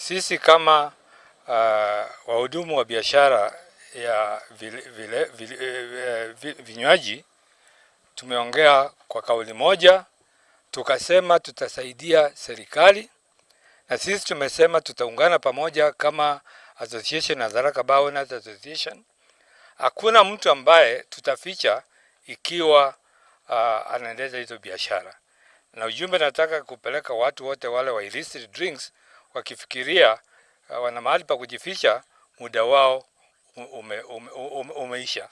Sisi kama wahudumu wa biashara ya vinywaji tumeongea kwa kauli moja, tukasema tutasaidia serikali, na sisi tumesema tutaungana pamoja kama association na Tharaka Bar Owners Association. Hakuna mtu ambaye tutaficha ikiwa anaendeleza hizo biashara. Na ujumbe nataka kupeleka watu wote wale wa illicit drinks wakifikiria wana mahali pa kujificha, muda wao umeisha.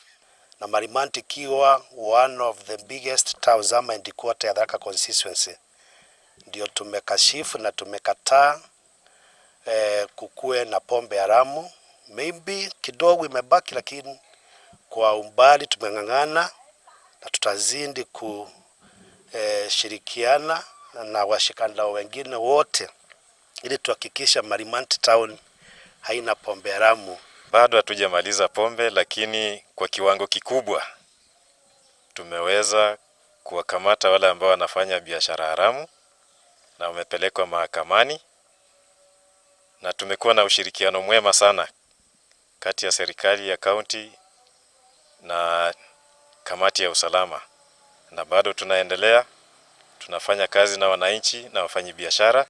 Na Marimanti ikiwa one of the biggest towns ama headquarters ya Tharaka constituency, ndio tumekashifu na tumekataa kukue na pombe haramu. Maybe kidogo imebaki, lakini kwa umbali tumeng'ang'ana na tutazidi kushirikiana na washikadau wengine wote ili tuhakikisha Marimanti town haina pombe haramu. Bado hatujamaliza pombe, lakini kwa kiwango kikubwa tumeweza kuwakamata wale ambao wanafanya biashara haramu na wamepelekwa mahakamani, na tumekuwa na ushirikiano mwema sana kati ya serikali ya kaunti na kamati ya usalama, na bado tunaendelea tunafanya kazi na wananchi na wafanyabiashara.